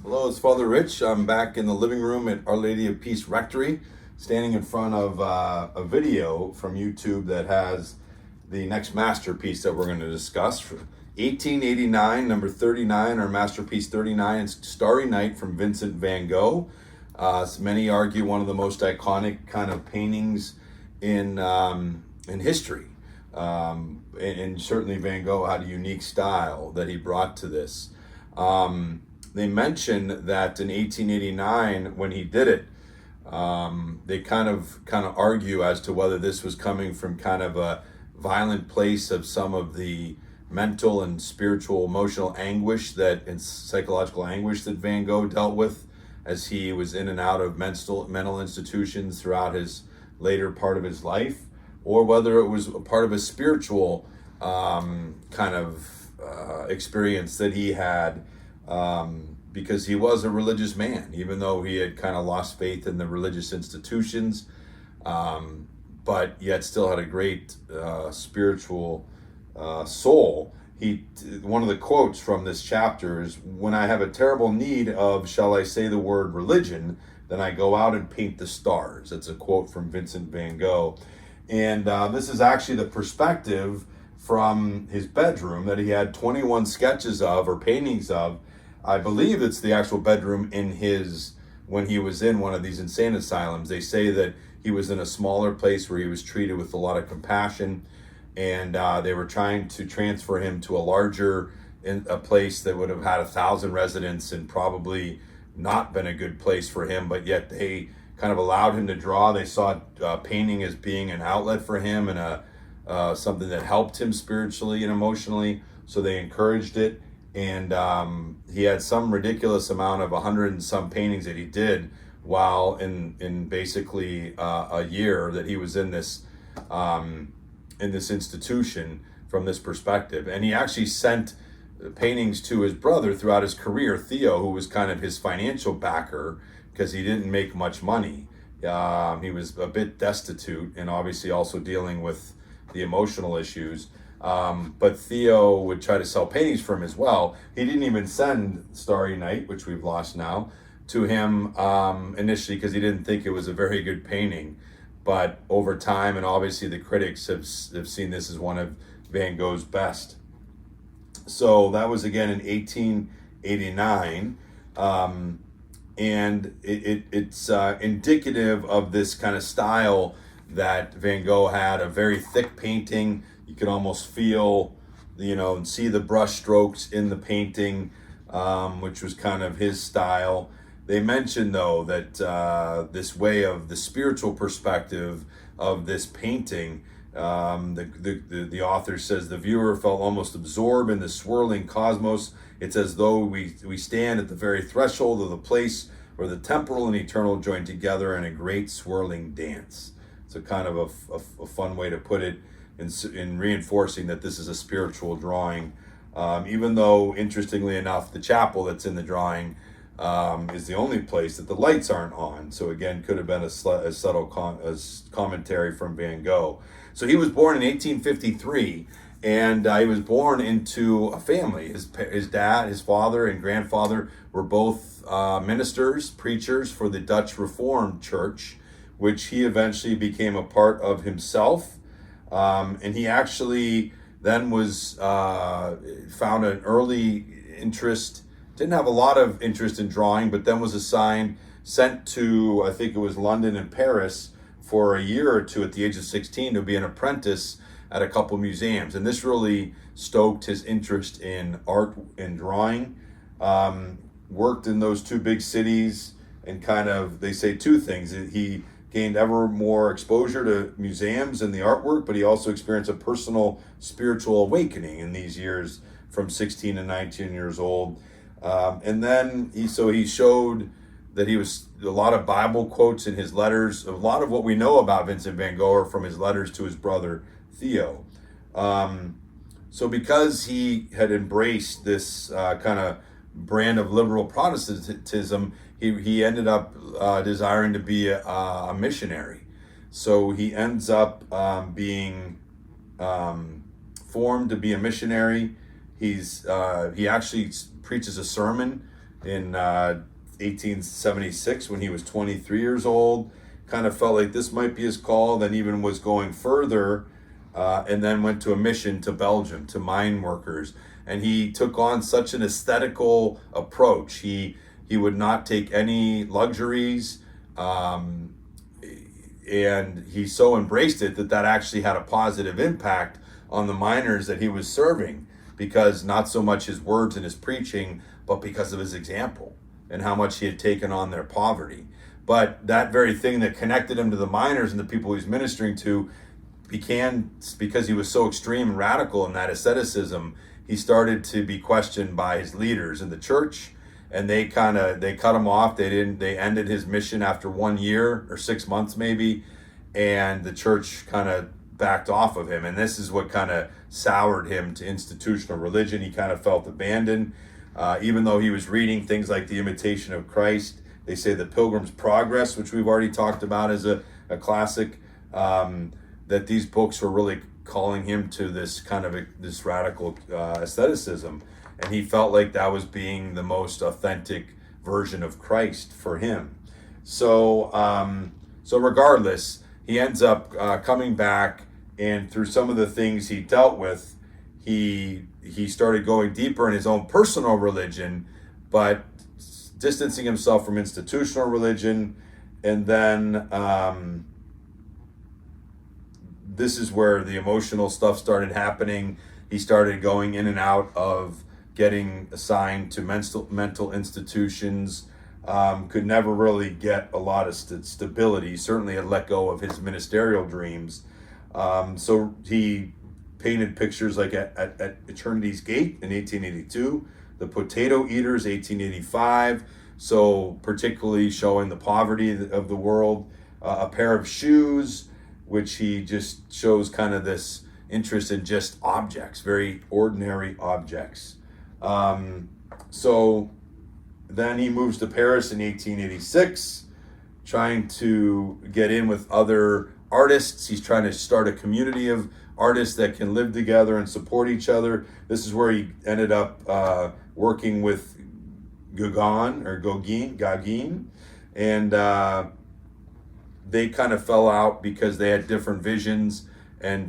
Hello, it's Father Rich. I'm back in the living room at Our Lady of Peace Rectory, standing in front of a video from YouTube that has the next masterpiece that we're going to discuss. 1889, number 39, or masterpiece 39, it's Starry Night from Vincent van Gogh. Many argue one of the most iconic kind of paintings in history. And certainly Van Gogh had a unique style that he brought to this. They mention that in 1889, when he did it, they kind of argue as to whether this was coming from kind of a violent place of some of the mental and spiritual, emotional anguish and psychological anguish that Van Gogh dealt with as he was in and out of mental institutions throughout his later part of his life, or whether it was a part of a spiritual experience that he had, because he was a religious man, even though he had kind of lost faith in the religious institutions, but yet still had a great spiritual soul. One of the quotes from this chapter is, "When I have a terrible need of, shall I say the word religion, then I go out and paint the stars." That's a quote from Vincent van Gogh. And this is actually the perspective from his bedroom that he had 21 sketches of, or paintings of. I believe it's the actual bedroom when he was in one of these insane asylums. They say that he was in a smaller place where he was treated with a lot of compassion, and they were trying to transfer him to a place that would have had 1,000 residents and probably not been a good place for him, but yet they kind of allowed him to draw. They saw painting as being an outlet for him and something that helped him spiritually and emotionally, so they encouraged it. And he had some ridiculous amount of 100 and some paintings that he did while in basically a year that he was in this institution from this perspective. And he actually sent paintings to his brother throughout his career, Theo, who was kind of his financial backer because he didn't make much money. He was a bit destitute and obviously also dealing with the emotional issues. But Theo would try to sell paintings for him as well. He didn't even send Starry Night, which we've lost now, to him initially because he didn't think it was a very good painting. But over time, and obviously the critics have seen this as one of Van Gogh's best. So that was again in 1889. And it's indicative of this kind of style that Van Gogh had, a very thick painting. You could almost feel, and see the brush strokes in the painting, which was kind of his style. They mentioned, though, that this way of the spiritual perspective of this painting, the author says, the viewer felt almost absorbed in the swirling cosmos. It's as though we stand at the very threshold of the place where the temporal and eternal join together in a great swirling dance. It's a kind of a fun way to put it in reinforcing that this is a spiritual drawing. Even though, interestingly enough, the chapel that's in the drawing is the only place that the lights aren't on. So again, could have been a subtle commentary from Van Gogh. So he was born in 1853, and he was born into a family. His dad, his father, and grandfather were both ministers, preachers for the Dutch Reformed Church, which he eventually became a part of himself. And he actually then found an early interest, didn't have a lot of interest in drawing, but then was sent to, I think it was London and Paris for a year or two at the age of 16 to be an apprentice at a couple museums. And this really stoked his interest in art and drawing. Worked in those two big cities, and they say two things. He gained ever more exposure to museums and the artwork, but he also experienced a personal spiritual awakening in these years from 16 to 19 years old. And then he showed that he was a lot of Bible quotes in his letters. A lot of what we know about Vincent van Gogh are from his letters to his brother Theo. So because he had embraced this kind of brand of liberal Protestantism, he ended up desiring to be a missionary. So he ends up being formed to be a missionary. He actually preaches a sermon in 1876 when he was 23 years old. Kind of felt like this might be his call, then even was going further, and then went to a mission to Belgium, to mine workers. And he took on such an aesthetical approach. He would not take any luxuries, and he so embraced it that actually had a positive impact on the miners that he was serving, because not so much his words and his preaching, but because of his example and how much he had taken on their poverty. But that very thing that connected him to the miners and the people he was ministering to began, because he was so extreme and radical in that asceticism, he started to be questioned by his leaders in the church, and they cut him off. They ended his mission after 1 year or 6 months maybe, and the church kind of backed off of him. And this is what kind of soured him to institutional religion. He kind of felt abandoned, even though he was reading things like The Imitation of Christ. They say The Pilgrim's Progress, which we've already talked about as a classic, that these books were really calling him to this kind of this radical asceticism. And he felt like that was being the most authentic version of Christ for him. So regardless, he ends up coming back, and through some of the things he dealt with, he started going deeper in his own personal religion, but distancing himself from institutional religion. And then this is where the emotional stuff started happening. He started going in and out of getting assigned to mental institutions, could never really get a lot of stability, certainly had let go of his ministerial dreams. So he painted pictures like at Eternity's Gate in 1882, The Potato Eaters, 1885, so particularly showing the poverty of the world, A Pair of Shoes, which he just shows kind of this interest in just objects, very ordinary objects. So then he moves to Paris in 1886, trying to get in with other artists. He's trying to start a community of artists that can live together and support each other. This is where he ended up working with Gogh, and they kind of fell out because they had different visions, and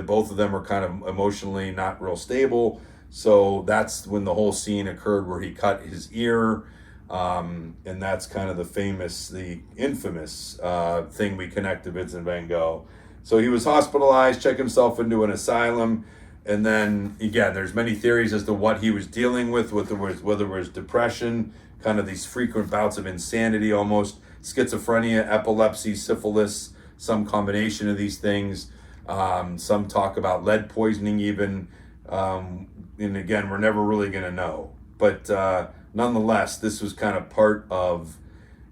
both of them were kind of emotionally not real stable. So that's when the whole scene occurred where he cut his ear, and that's kind of the infamous thing we connect to Vincent van Gogh. So he was hospitalized, checked himself into an asylum, and then again, there's many theories as to what he was dealing with, whether it was depression, kind of these frequent bouts of insanity, almost schizophrenia, epilepsy, syphilis, some combination of these things. Some talk about lead poisoning even. And again, we're never really going to know. But nonetheless, this was kind of part of,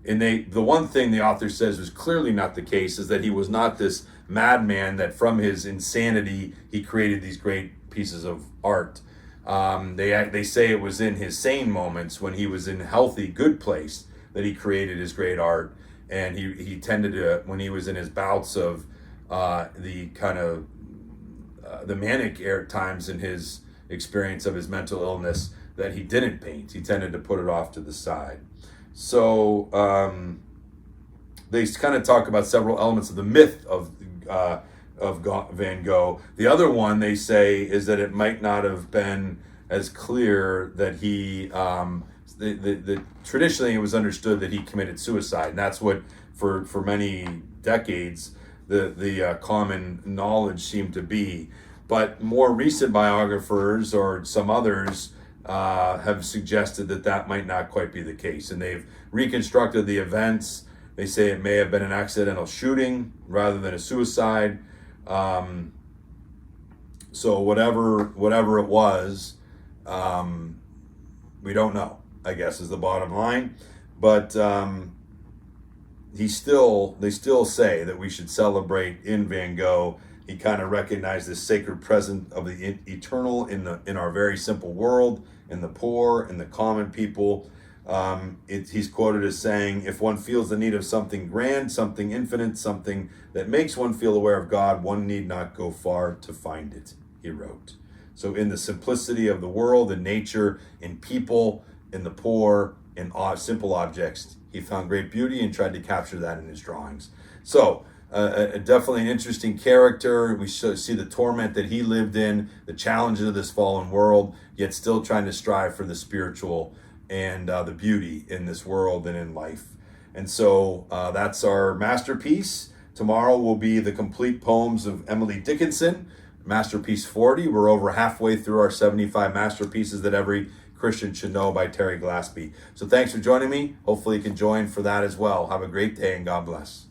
the one thing the author says was clearly not the case is that he was not this madman that from his insanity he created these great pieces of art. They say it was in his sane moments when he was in a healthy, good place that he created his great art. And he tended to, when he was in his bouts of the kind of the manic times in his experience of his mental illness, that he didn't paint. He tended to put it off to the side. So they kind of talk about several elements of the myth of Van Gogh. The other one they say is that it might not have been as clear that he traditionally it was understood that he committed suicide, and that's what for many decades the common knowledge seemed to be. But more recent biographers or some others have suggested that might not quite be the case, and they've reconstructed the events. They say it may have been an accidental shooting rather than a suicide. So whatever it was, we don't know, I guess, is the bottom line. But they still say that we should celebrate in Van Gogh. He kind of recognized this sacred presence of the eternal in our very simple world, in the poor, in the common people. He's quoted as saying, "If one feels the need of something grand, something infinite, something that makes one feel aware of God, one need not go far to find it," he wrote. So in the simplicity of the world, in nature, in people, in the poor, in simple objects. He found great beauty and tried to capture that in his drawings. So, definitely an interesting character. We see the torment that he lived in, the challenges of this fallen world, yet still trying to strive for the spiritual and the beauty in this world and in life. And so that's our masterpiece. Tomorrow will be the complete poems of Emily Dickinson, Masterpiece 40. We're over halfway through our 75 masterpieces that every Christian should know by Terry Glaspey. So thanks for joining me. Hopefully you can join for that as well. Have a great day and God bless.